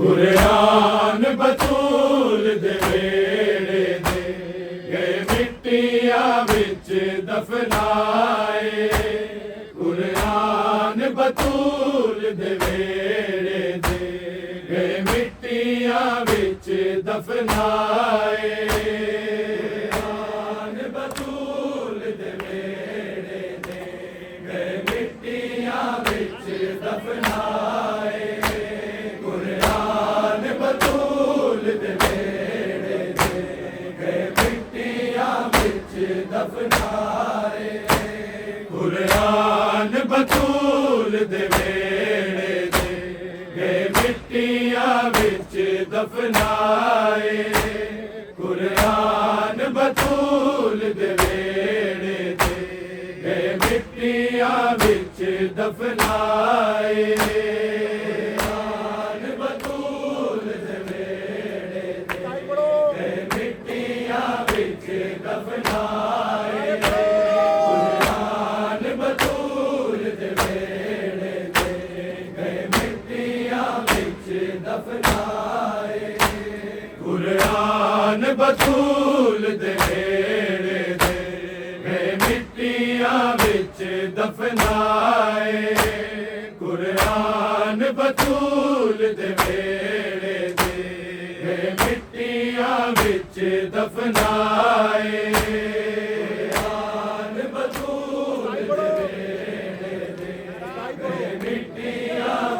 कुरान बतूल दे वेड़े दे गए मिट्टिया विच दफनाए। कुरान बतूल दे वेड़े दे गए मिट्टिया विच दफनाए। कुरान बतूल दे वेड़े दे गए मिट्टिया विच दफनाए। दफनाए कुरान बतूल दे वेड़े दे गए मिट्टिया विच दफनाए। कुरान बतूल दे वेड़े दे गए मिट्टिया विच दफनाए। कुरान बतूल दे वेड़े दे गए मिट्टिया विच दफनाए। कुरान बतूल दे वेड़े दे गए मिट्टिया विच दफनाए। कुरान बतूल दे वेड़े दे गए मिट्टिया विच दफनाए। कुरान बतूल दे वेड़े दे गए मिट्टिया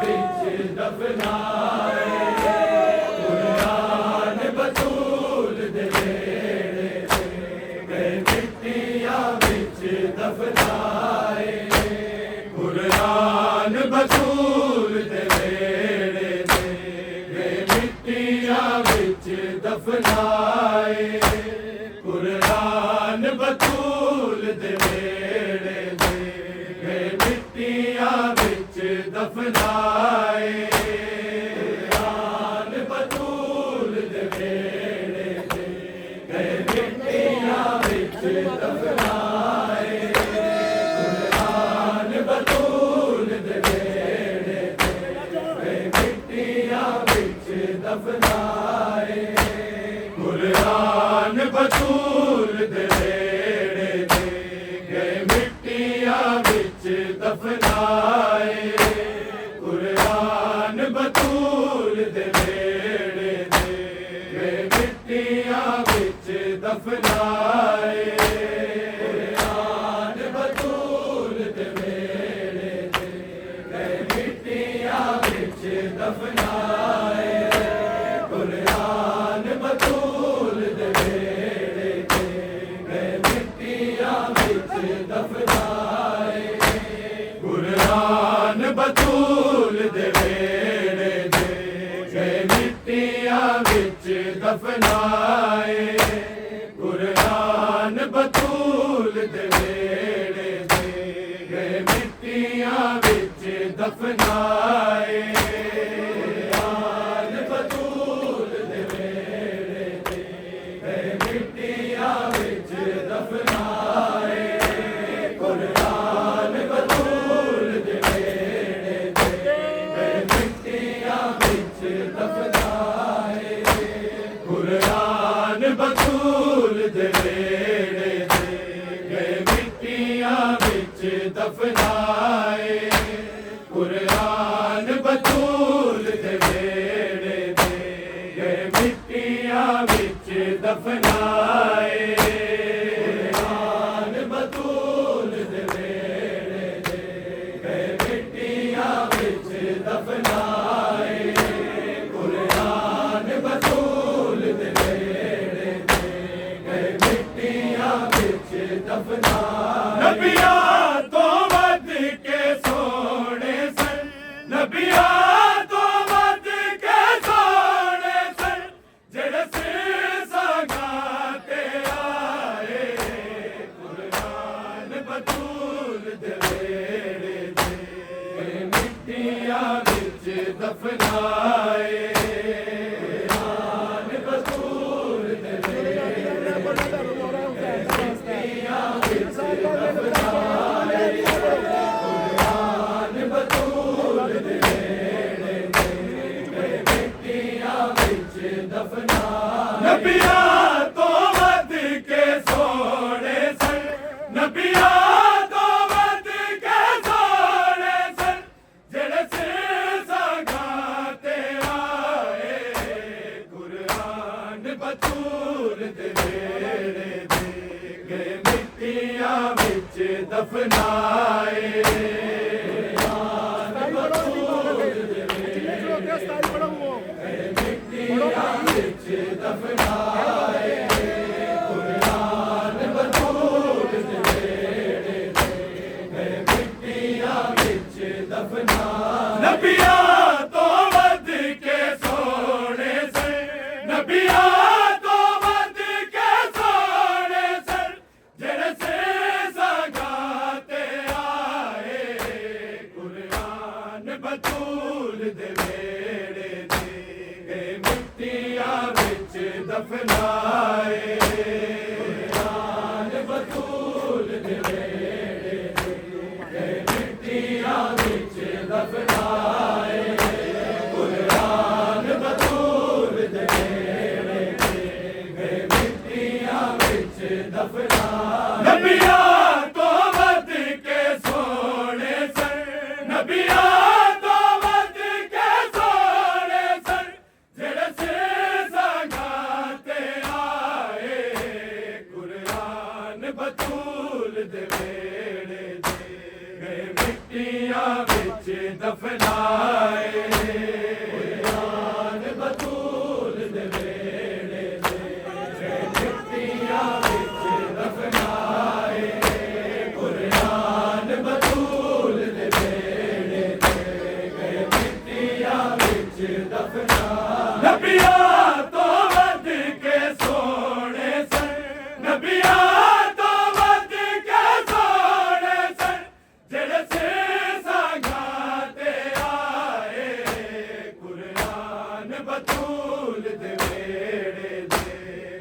विच दफनाए। कुरान बतूल दे वेड़े दे गए मिट्टिया विच दफनाए। कुरान बतूल दे वेड़े दे गए मिट्टिया विच दफनाए। कुरान बतूल दे वेड़े दे गए मिट्टिया विच दफनाए। कुरान बतूल दे वेड़े दे गए मिट्टिया विच दफनाए। कुरान बतूल दे वेड़े दे गए मिट्टिया विच दफनाए। कुरान बतूल दे वेड़े दे गए मिट्टिया विच दफनाए। कुरान बतूल दे वेड़े दे गए मिट्टिया विच दफनाए। कुरान बतूल दे वेड़े दे गए मिट्टिया विच दफनाए। कुरान बतूल दे वेड़े दे गए मिट्टिया विच दफनाए। कुरान बतूल दे वेड़े दे गए मिट्टिया विच दफनाए। कुरान बतूल दे वेड़े दे गए मिट्टिया विच दफनाए। कुरान बतूल दे वेड़े दे गए मिट्टिया विच दफनाए। नबिया तो वध के सोने सन, नबिया तो वध के सोने सन, जेड़े सिर संगा ते आए। कुरान बतूल दे वेड़े दे गए मिट्टिया विच दफनाए। कुरान बतूल दे वेड़े दे मिट्टिया विच दफनाए। कुरान बतूल दे वेड़े दे गए मिट्टिया ਦਫਨਾਏ ਨਬੀਆਂ ਤੋਂ ਵੱਧ ਕੇ ਸੋਹਣੇ ਸਨ ਨਬੀਆਂ ਤੋਂ ਵੱਧ ਕੇ ਸੋਹਣੇ ਸਨ ਜਿਹੜੇ ਸਾਗਾਂ ਤੇ ਆਏ ਕੁਰਾਨ ਬਤੂਲ ਦੇ ਵੇੜੇ ਦੇ ਗਏ ਮਿੱਟੀਆਂ ਵਿੱਚ ਦਫਨਾਏ ਨਬੀਆਂ ਤੋਂ ਵੱਧ ਕੇ ਸੋਹਣੇ ਸਨ ਨਬੀਆਂ ਤੋਂ ਵੱਧ ਕੇ ਸੋਹਣੇ ਸਨ ਜਿਹੜੇ ਸਾਗਾਂ ਤੇ ਆਏ ਕੁਰਾਨ ਬਤੂਲ ਦੇ ਵੇੜੇ ਦੇ ਗਏ ਮਿੱਟੀਆਂ ਵਿੱਚ ਦਫਨਾਏ ਕੁਰਾਨ ਬਤੂਲ ਦੇ ਵੇੜੇ ਦੇ ਗਏ ਮਿੱਟੀਆਂ ਵਿੱਚ ਦਫਨਾਏ ਕੁਰਾਨ ਬਤੂਲ ਦੇ ਵੇੜੇ ਦੇ ਗਏ ਮਿੱਟੀਆਂ ਵਿੱਚ ਦਫਨਾਏ ਨਬੀਆਂ ਤੋਂ ਵੱਧ ਕੇ ਸੋਹਣੇ ਸਨ ਨਬੀਆਂ ਤੋਂ ਵੱਧ ਕੇ ਸੋਹਣੇ ਸਨ ਜਿਹੜੇ ਸਾਗਾਂ ਤੇ ਆਏ ਕੁਰਾਨ ਬਤੂਲ ਦੇ ਵੇੜੇ ਦੇ ਗਏ ਮਿੱਟੀਆਂ ਵਿੱਚ ਦਫਨਾਏ ਕੁਰਾਨ ਬਤੂਲ ਦੇ ਵੇੜੇ ਦੇ ਗਏ ਮਿੱਟੀਆਂ ਵਿੱਚ ਦਫਨਾਏ ਕੁਰਾਨ ਬਤੂਲ ਦੇ ਵੇੜੇ ਦੇ ਗਏ ਮਿੱਟੀਆਂ ਵਿੱਚ ਦਫਨਾਏ ਨਬੀਆਂ ਤੋਂ ਵੱਧ ਕੇ ਸੋਹਣੇ ਸਨ ਨਬੀਆਂ ਤੋਂ ਵੱਧ ਕੇ ਸੋਹਣੇ ਸਨ ਜਿਹੜੇ ਸਾਗਾਂ ਤੇ ਆਏ ਕੁਰਾਨ ਬਤੂਲ ਦੇ ਵੇੜੇ ਦੇ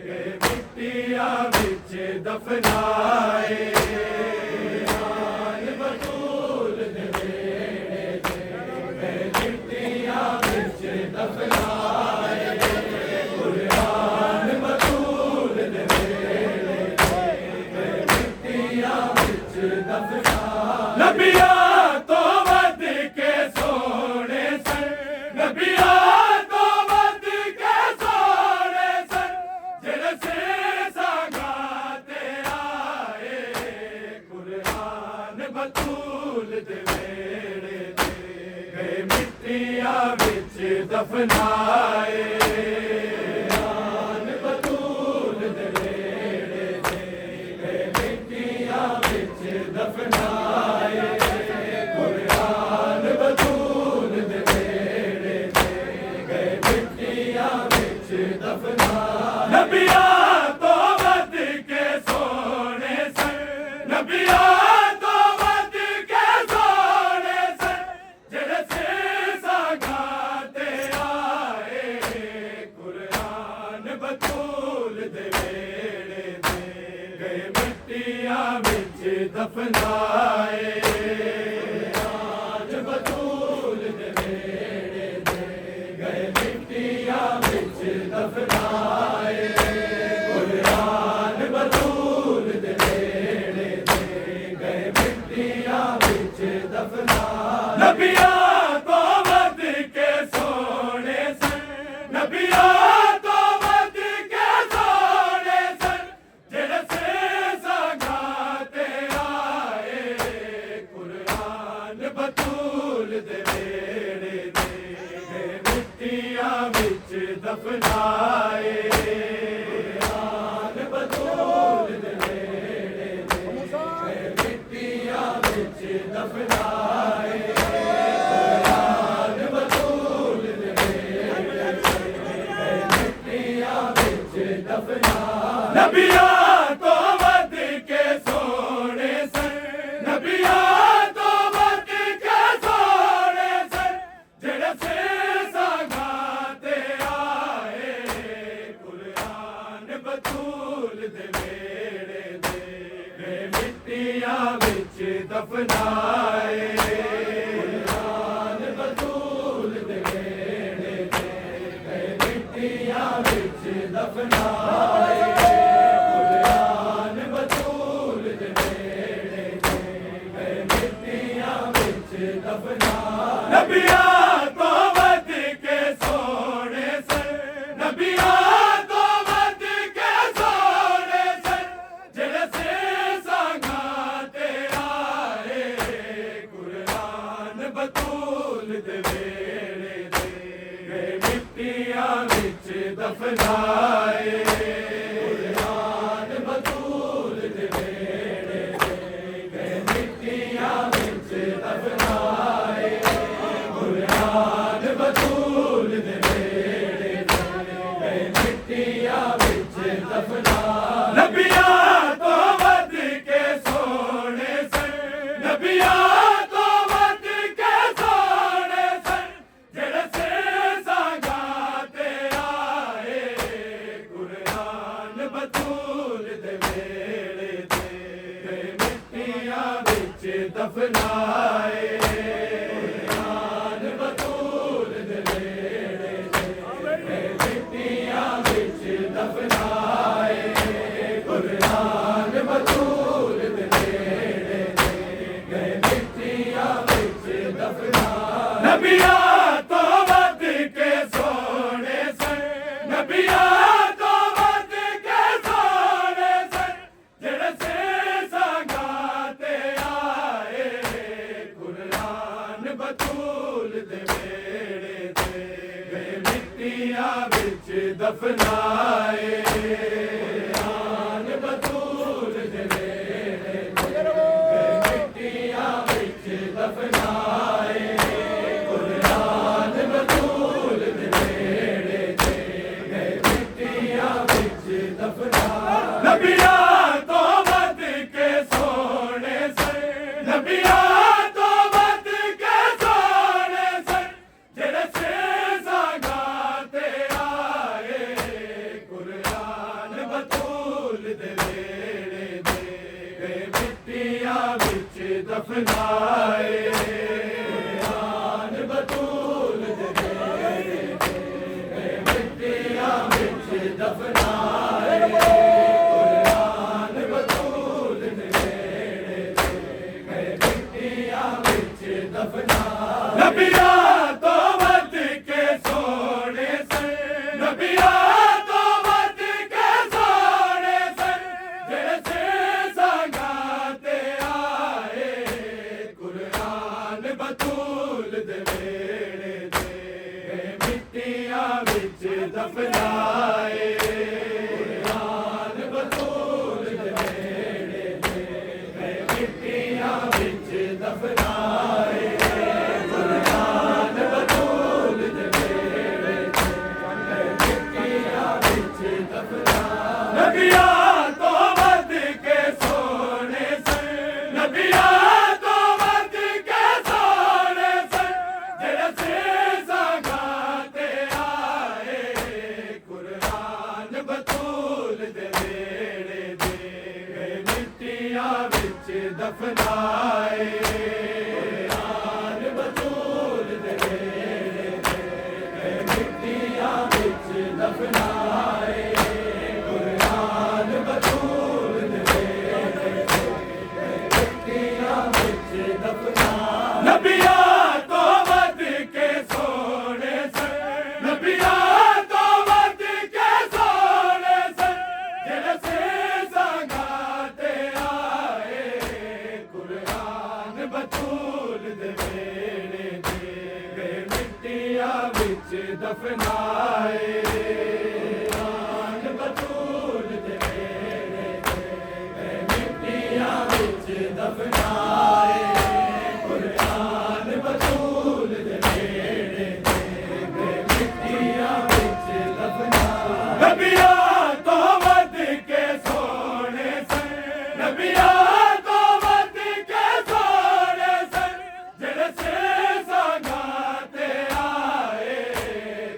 ਗਏ ਮਿੱਟੀਆਂ ਵਿੱਚ ਦਫਨਾਏ ਕੁਰਾਨ ਬਤੂਲ ਦੇ ਵੇੜੇ ਦੇ ਗਏ ਮਿੱਟੀਆਂ ਵਿੱਚ ਦਫਨਾਏ ਕੁਰਾਨ ਬਤੂਲ ਦੇ ਵੇੜੇ ਦੇ ਗਏ ਮਿੱਟੀਆਂ ਵਿੱਚ ਦਫਨਾਏ ਨਬੀਆਂ ਤੋਂ ਵੱਧ ਕੇ ਸੋਹਣੇ ਸਨ ਨਬੀਆਂ ਤੋਂ ਵੱਧ ਕੇ ਸੋਹਣੇ ਸਨ ਜਿਹੜੇ ਸਾਗਾਂ ਤੇ ਆਏ ਕੁਰਾਨ ਬਤੂਲ ਦੇ ਵੇੜੇ ਦੇ ਗਏ ਮਿੱਟੀਆਂ ਵਿੱਚ ਦਫਨਾਏ ਕੁਰਾਨ ਬਤੂਲ ਦੇ ਵੇੜੇ ਦੇ ਗਏ ਮਿੱਟੀਆਂ ਵਿੱਚ ਦਫਨਾਏ ਕੁਰਾਨ ਬਤੂਲ ਦੇ ਵੇੜੇ ਦੇ ਗਏ ਮਿੱਟੀਆਂ ਵਿੱਚ ਦਫਨਾਏ ਨਬੀਆਂ ਤੋਂ ਵੱਧ ਕੇ ਸੋਹਣੇ ਸਨ ਨਬੀਆਂ ਤੋਂ ਵੱਧ ਕੇ ਸੋਹਣੇ ਸਨ ਜਿਹੜੇ ਸਾਗਾਂ ਤੇ ਆਏ ਕੁਰਾਨ ਬਤੂਲ ਦੇ ਵੇੜੇ ਦੇ ਗਏ ਮਿੱਟੀਆਂ ਵਿੱਚ ਦਫਨਾਏ ਕੁਰਾਨ ਬਤੂਲ ਦੇ ਵੇੜੇ ਦੇ ਗਏ ਮਿੱਟੀਆਂ ਵਿੱਚ ਦਫਨਾਏ ਕੁਰਾਨ ਬਤੂਲ ਦੇ ਵੇੜੇ ਦੇ ਗਏ ਮਿੱਟੀਆਂ ਵਿੱਚ ਦਫਨਾਏ ਨਬੀਆਂ ਤੋਂ ਵੱਧ ਕੇ ਸੋਹਣੇ ਸਨ ਨਬੀਆਂ ਤੋਂ ਵੱਧ ਕੇ ਸੋਹਣੇ ਸਨ ਜਿਹੜੇ ਸਾਗਾਂ ਤੇ ਆਏ ਕੁਰਾਨ ਬਤੂਲ ਦੇ ਵੇੜੇ ਦੇ ਗਏ ਮਿੱਟੀਆਂ ਵਿੱਚ ਦਫਨਾਏ ਕੁਰਾਨ ਬਤੂਲ ਦੇ ਵੇੜੇ ਦੇ ਗਏ ਮਿੱਟੀਆਂ ਵਿੱਚ ਦਫਨਾਏ ਕੁਰਾਨ ਬਤੂਲ ਦੇ ਵੇੜੇ ਦੇ ਗਏ ਮਿੱਟੀਆਂ ਵਿੱਚ ਦਫਨਾਏ ਨਬੀਆਂ ਤੋਂ ਵੱਧ ਕੇ ਸੋਹਣੇ ਸਨ ਨਬੀਆਂ ਤੋਂ ਵੱਧ ਕੇ ਸੋਹਣੇ ਸਨ ਜਿਹੜੇ ਸਾਗਾਂ ਤੇ ਆਏ ਕੁਰਾਨ ਬਤੂਲ ਦੇ ਵੇੜੇ ਦੇ ਗਏ ਮਿੱਟੀਆਂ ਵਿੱਚ ਦਫਨਾਏ ਕੁਰਾਨ ਬਤੂਲ ਦੇ ਵੇੜੇ ਦੇ ਗਏ ਮਿੱਟੀਆਂ दफनाए कुरान बतूल दे नेड़े गए मिट्टियां विच दफनाए नबियां तो वध के सोने सन नबियां तो वध के सोने सन जेड़े से संगाते आए कुरान बतूल दे वेड़े गए मिट्टियां विच दफनाए कुरान बतूल दे वेड़े गए मिट्टियां विच दफनाए कुरान बतूल दे वेड़े गए मिट्टियां विच दफनाए नबियां तो वध के सोने सन नबियां तो वध के सोने सन जेड़े से संगाते आए कुरान बतूल दे वेड़े गए मिट्टियां विच दफनाए कुरान बतूल दे वेड़े गए मिट्टियां विच दफनाए कुरान बतूल दे वेड़े गए मिट्टियां विच दफनाए नबियां तो वध के सोने सन नबियां तो वध के सोने सन जेड़े से संगाते आए कुरान बतूल दे वेड़े गए मिट्टियां विच दफनाए कुरान बतूल दे वेड़े गए मिट्टियां विच दफनाए कुरान बतूल दे वेड़े गए मिट्टियां विच दफनाए नबियां तो वध के सोने सन नबियां तो वध के सोने सन जेड़े से संगाते आए कुरान बतूल दे वेड़े गए मिट्टियां विच दफनाए कुरान बतूल दे वेड़े गए मिट्टियां विच दफनाए कुरान बतूल दे वेड़े गए मिट्टियां विच दफनाए नबियां तो वध के सोने सन नबियां तो वध के सोने सन जेड़े से संगाते आए कुरान बतूल दे वेड़े गए मिट्टियां विच दफनाए कुरान बतूल दे वेड़े गए मिट्टियां विच दफनाए कुरान बतूल दे वेड़े गए मिट्टियां विच दफनाए नबियां तो वध के सोने सन नबियां तो वध के सोने सन जेड़े से संगाते आए कुरान बतूल दे वेड़े गए मिट्टियां विच दफनाए कुरान बतूल दे वेड़े गए मिट्टियां विच दफनाए कुरान बतूल दे वेड़े गए मिट्टियां विच दफनाए नबियां तो वध के सोने सन नबियां तो वध के सोने सन जेड़े से संगाते आए कुरान बतूल दे वेड़े गए मिट्टियां विच दफनाए कुरान बतूल दे वेड़े गए मिट्टियां विच दफनाए कुरान बतूल दे वेड़े गए मिट्टियां विच दफनाए नबियां तो वध के सोने सन नबियां तो वध के सोने सन जेड़े से संगाते आए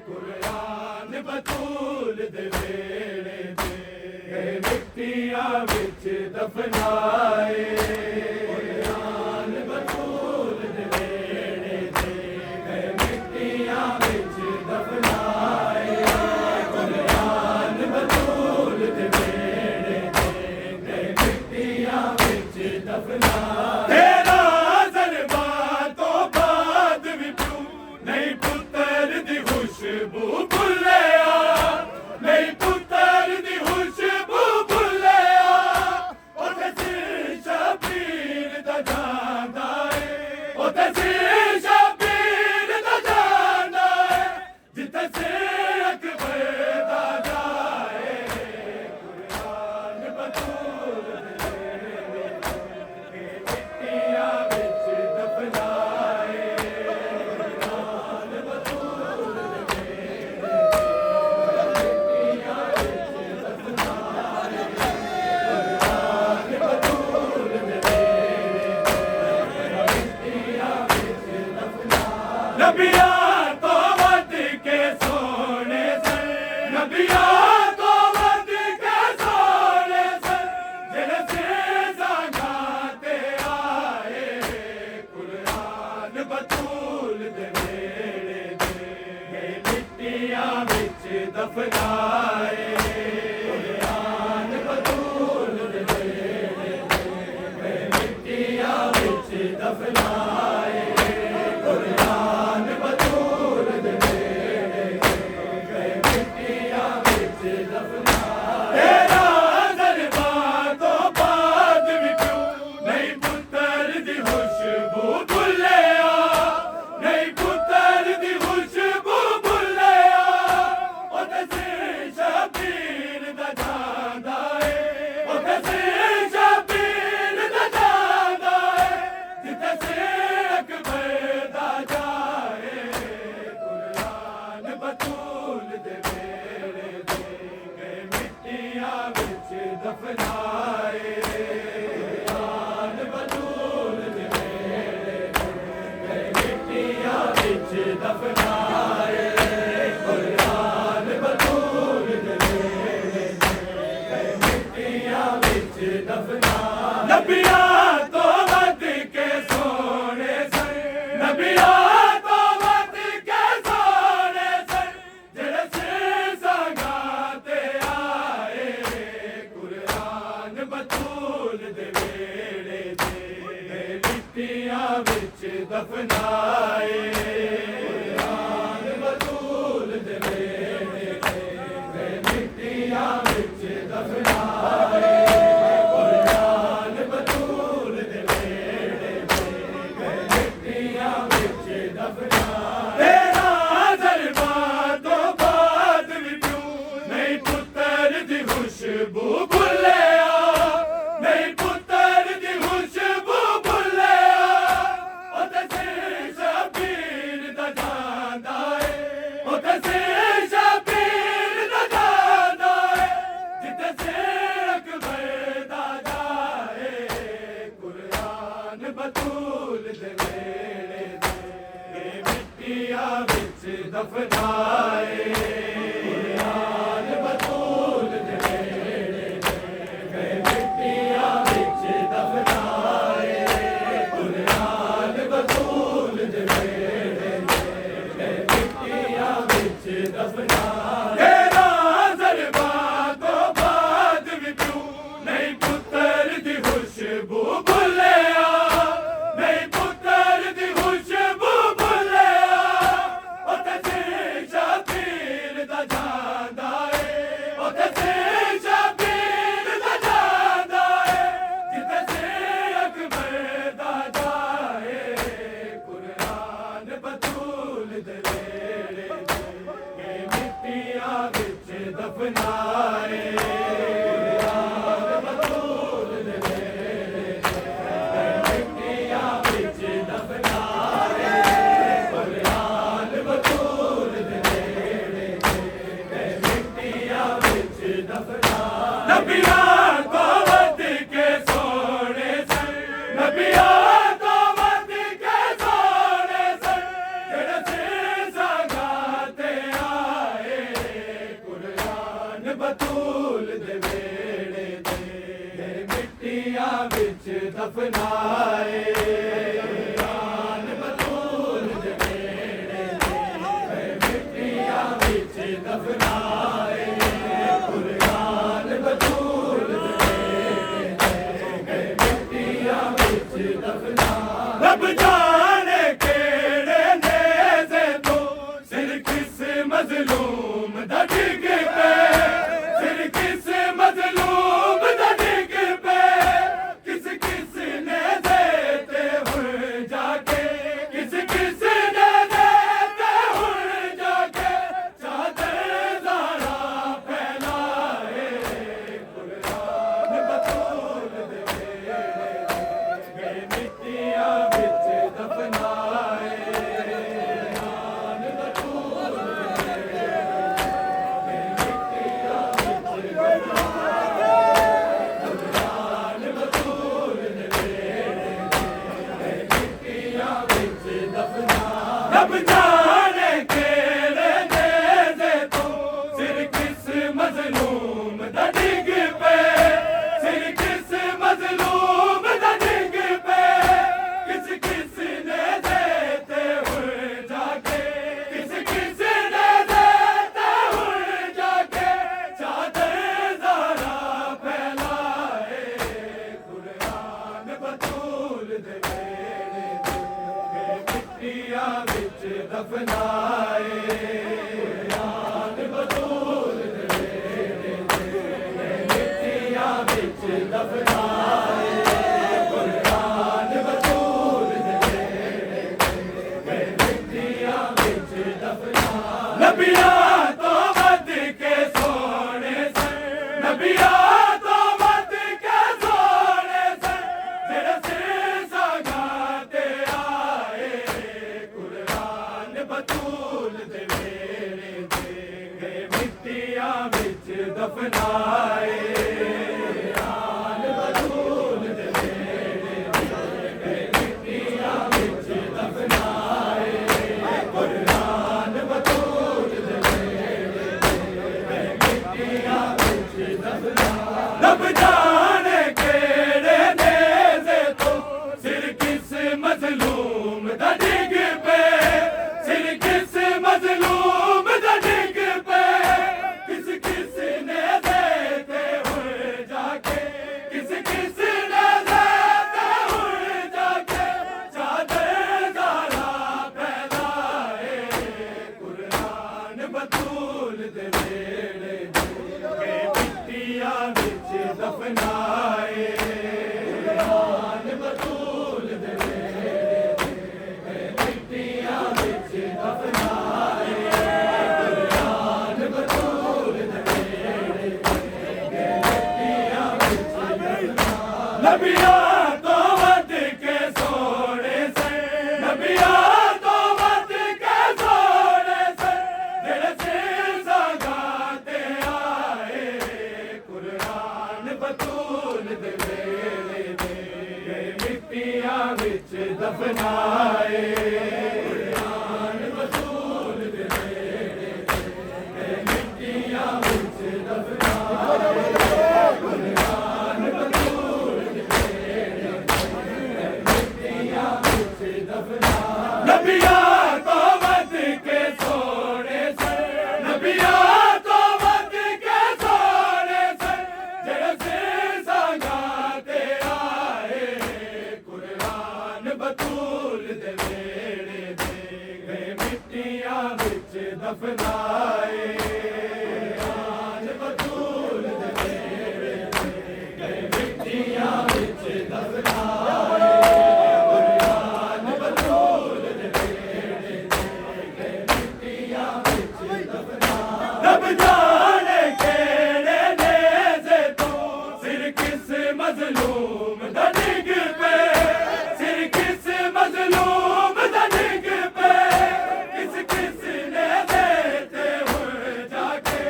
कुरान बतूल दे वेड़े गए मिट्टियां विच दफनाए कुरान बतूल दे वेड़े गए मिट्टियां विच दफनाए कुरान खुशबू भुल्लिया नहीं पुत्तर दी खुशबू भुल्लिया उते सिर शबीर दा जांदा है उते सिर शबीर दा जांदा है जिथे सिर अकबर दा जाए कुरान बतूल मिट्टियां विच दफनाए नबिया तो वध के सोने सन नबिया तो वध के सोने सन जिन्हें से ज़गाते आए कुरान बतूल दे नेड़े दे मिट्टियां विच दफनाए कुरान बतूल दे नेड़े दे मिट्टियां विच दफनाए नबिया तो वध के सोने सन नबिया तो वध के सोने सन जिन्हें से ज़गाते आए कुरान बतूल दे वेड़े दे मिट्टियां विच दफनाए कुरान बतूल दे वेड़े दे मिट्टियां विच दफनाए खुशबू भुल्लिया नहीं पुत्तर दी खुशबू भुल्लिया उते सिर शबीर दा जांदा है उते सिर शबीर दा जांदा है जिथे सिर अकबर दा जाए कुरान बतूल दे वेड़े दे मिट्टियां विच दफनाए कुरान बतूल दे खुशबू भुल्लिया नहीं पुत्तर दी खुशबू भुल्लिया उते सिर शबीर दा जांदा है उते सिर शबीर दा जांदा है जिथे सिर अकबर दा जाए कुरान बतूल दे वेड़े दे मिट्टियां विच दफनाए नबिया तो वध के सोने सन नबिया तो वध के सोने सन जिन्हें से ज़गाते आए कुरान बतूल दे वेड़े दे मिट्टियां विच दफनाए कुरान बतूल दे वेड़े दे मिट्टियां विच दफनाए रब जाने केड़े नेज़े तो सिर किस्मत मजलूम दा डिग पे, सिर किस मजलूम दा डिग पे, किस किस ने देते हुए जाके, किस किस ने देते हुए जाके, चादर ज़ारा फैलाए, कुरान बतूल दे गए मिट्टियां बिच दफनाए, रब जाने केड़े नेज़े तो सिर किस मजलूम दा डिग पे, सिर किस मजलूम दा डिग पे, किस किस ने देते हुए जाके, किस किस ने देते हुए जाके, चादर ज़ारा फैलाए, कुरान बतूल दे मिट्टियां बिच दफनाए, कुरान बतूल दे मिट्टियां बिच दफनाए, कुरान बतूल दे मिट्टियां बिच दफनाए। नबियां तो वध के सोने सन, नबियां तो वध के सोने सन, जेड़े सिर सगाते आए, कुरान बतूल दे वेड़े दे गए मिट्टियां बिच दफनाए, कुरान बतूल दे वेड़े दे गए मिट्टियां बिच दफनाए, कुरान बतूल दे वेड़े दे गए मिट्टियां बिच दफनाए। रब जाने केड़े नेज़े तो सिर किस मजलूम दा डिग पे, सिर किस मजलूम दा डिग पे, किस किस ने देते हुए जाके, किस किस ने देते हुए जाके, चादर ज़ारा फैलाए, कुरान बतूल दे वेड़े दे गए मिट्टियां बिच दफनाए, कुरान बतूल दे वेड़े दे गए मिट्टियां बिच दफनाए, कुरान बतूल दे वेड़े दे गए मिट्टियां बिच दफनाए। नबियां तो वध के सोने सन, नबियां तो वध के सोने सन, जेड़े सिर सगाते आए, कुरान बतूल दे वेड़े दे गए मिट्टियां बिच दफनाए, कुरान बतूल दे वेड़े दे गए मिट्टियां बिच दफनाए, कुरान बतूल दे वेड़े दे गए मिट्टियां बिच दफनाए। नबियां तो वध के सोने सन, नबियां तो वध के सोने सन, जेड़े सिर सगाते आए, कुरान बतूल दे वेड़े दे गए मिट्टियां बिच दफनाए, कुरान बतूल दे वेड़े दे गए मिट्टियां बिच दफनाए, कुरान बतूल दे वेड़े दे गए मिट्टियां बिच दफनाए। रब जाने केड़े नेज़े तो सिर किस मजलूम दा डिग पे, सिर किस मजलूम दा डिग पे, किस किस ने देते हुए जाके,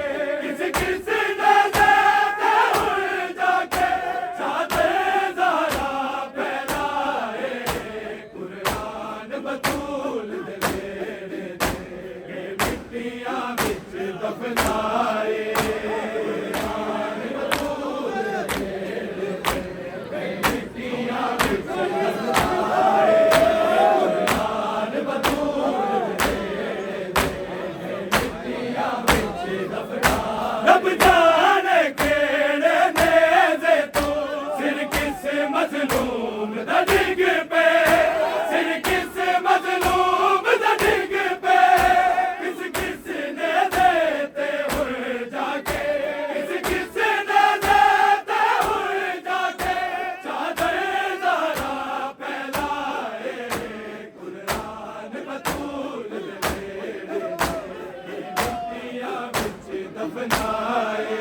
किस किस ने देते हुए जाके, चादर ज़ारा फैलाए, कुरान बतूल दे वेड़े दे गए मिट्टियां बिच दफनाए, कुरान बतूल दे वेड़े दे गए मिट्टियां बिच दफनाए, कुरान बतूल दे वेड़े दे गए मिट्टियां बिच दफनाए। रब जाने केड़े नेज़े तो सिर किस मजलूम दा डिग पे, सिर किस मजलूम दा डिग पे, किस किस ने दफनाए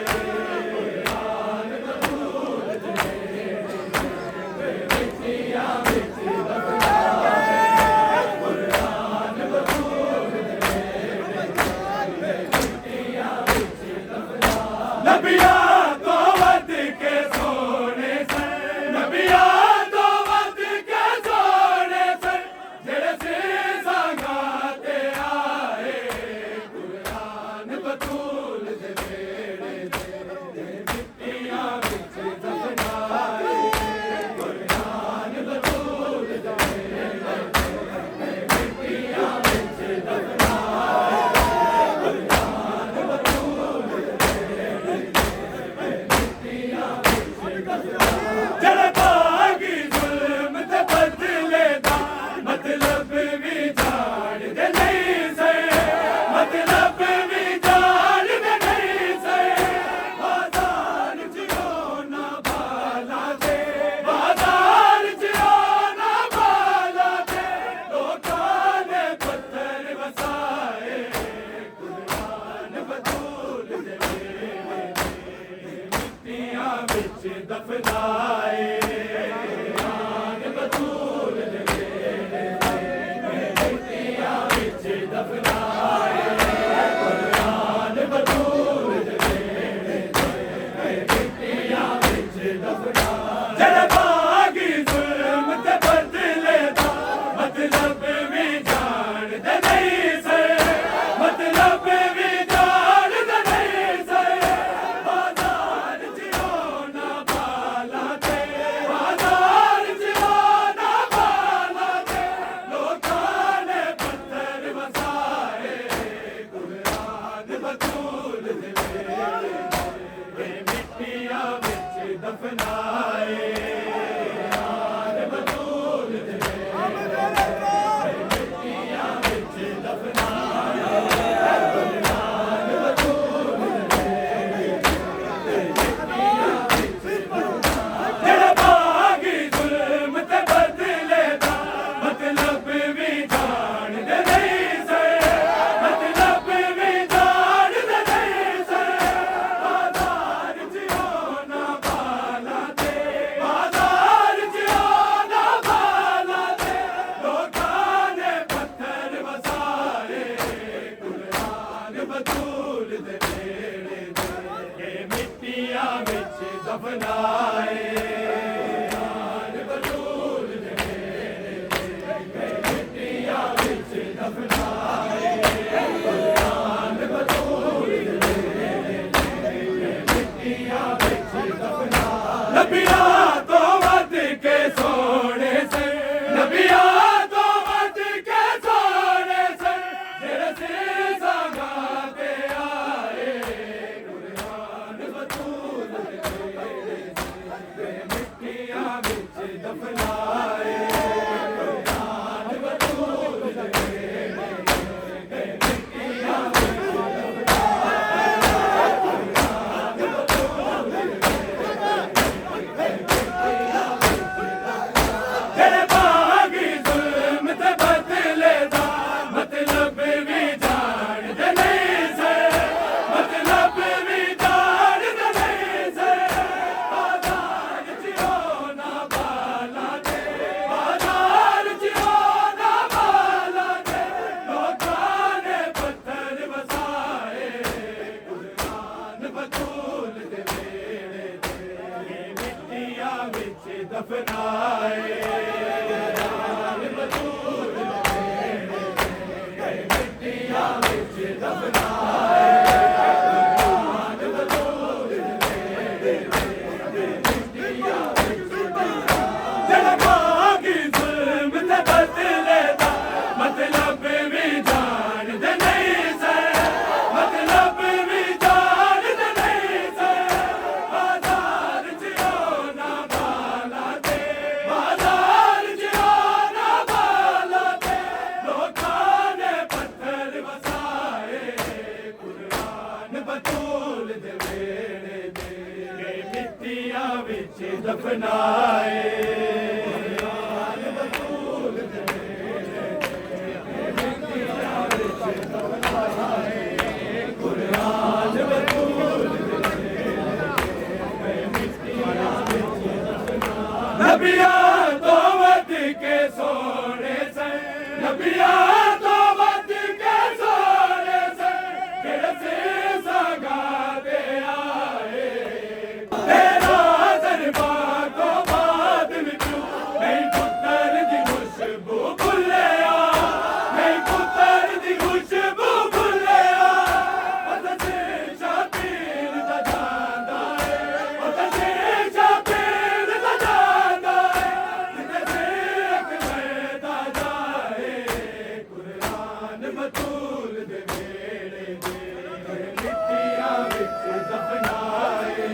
नबिया तो वद के सोने सन नबिया तो वद के सोने सन जेड़े से संगाते आए कुरान बतूल दे बेड़े दे मिट्टियां विच दफनाए कुरान बतूल दे बेड़े दे मिट्टियां विच दफनाए कुरान बतूल जड़ भागी जुल्म ते बदले दा मतलब भी जान दे नहीं से मतलब भी जान दे नहीं से बाजार जियो ना बाला दे बाजार जियो ना बाला दे लोकां ने पत्थर वसाए कुरान बतूल दे मिट्टियां विच दफनाए कुरान बतूल दे मिट्टियां विच दफनाए कुरान बतूल दे मिट्टियां विच दफनाए जड़ भागी जुल्म ते बदले दा मतलब भी जान दे नहीं से मतलब भी जान दे नहीं से बाजार जियो ना बाला दे बाजार जियो ना बाला दे लोकां ने पत्थर वसाए कुरान बतूल दे मिट्टियां विच दफनाए कुरान बतूल दे मिट्टियां विच दफनाए कुरान बतूल जड़ भागी जुल्म ते बदले दा मतलब भी जान दे नहीं से मतलब भी जान दे नहीं से बाजार जियो ना बाला दे बाजार जियो ना बाला दे लोकां ने पत्थर वसाए कुरान बतूल दे बेड़े दे मिट्टियां विच दफनाए कुरान बतूल दे मिट्टियां विच दफनाए कुरान बतूल दे मिट्टियां विच दफनाए नबिया तो वद के सोने सन नबिया तो वद के सोने सन जेड़े से संगाते आए कुरान बतूल दे मिट्टियां विच दफनाए कुरान बतूल दे मिट्टियां विच जड़ भागी जुल्म ते बदले दा मतलब भी जान दे नहीं से मतलब भी जान दे नहीं से बाजार जियो ना बाला दे बाजार जियो ना बाला दे लोकां ने पत्थर वसाए कुरान बतूल दे बेड़े दे मिट्टियां विच दफनाए कुरान बतूल दे मिट्टियां विच दफनाए कुरान बतूल दे मिट्टियां विच दफनाए जड़ भागी जुल्म ते बदले दा मतलब भी जान दे नहीं से मतलब भी जान दे नहीं से बाजार जियो ना बाला दे बाजार जियो ना बाला दे लोकां ने पत्थर वसाए कुरान बतूल दे बेड़े दे मिट्टियां विच दफनाए कुरान बतूल दे मिट्टियां विच दफनाए कुरान बतूल मिट्टियां विच दफनाए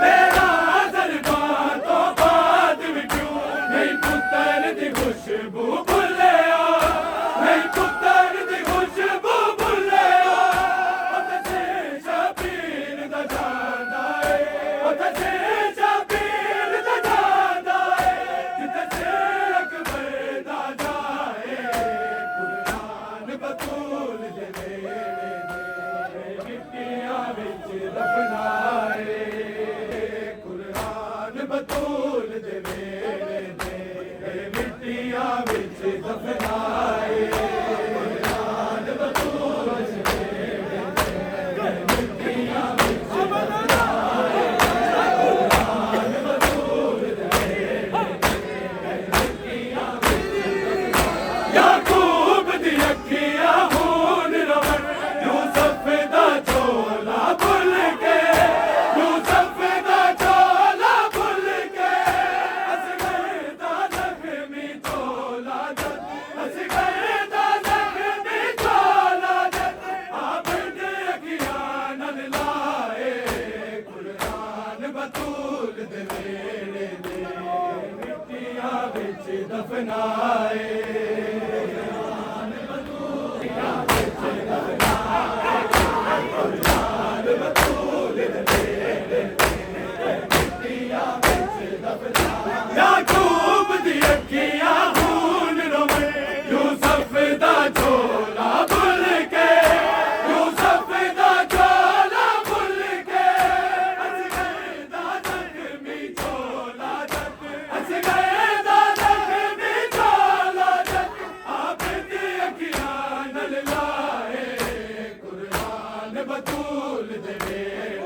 तेरा दरबार तो बाद विचों नहीं पुत्तर दी खुशबू भुल्लिया नहीं पुत्तर दी खुशबू भुल्लिया उतसे शबीर दा जांदा है उतसे शबीर दा जांदा है जितसे अकबर दा जाए कुरान बतूल दे वेले मिट्टियां विच दफनाए कुरान बतूल दे वेले मिट्टियां विच दफनाए कुरान बतूल दे वेले मिट्टियां विच दफनाए कुरान बतूल दे वेले मिट्टियां विच दफनाए याकूब दी अखियां खून रवण यूसुफ दा झोला भुल के यूसुफ दा झोला भुल के असगर दा जख्मी झोला जद असगर दा जख्मी झोला जद आबद अखियां नल लाए कुरान बतूल दे वेले मिट्टियां विच दफनाए याकूब दी अखियां खून रोवे यूसुफ दा झोला भुल के यूसुफ दा झोला भुल के असगर दा जख्मी झोला जद असगर दा जख्मी झोला जद आबद अखियां नल लाए कुरान बतूल दे वेले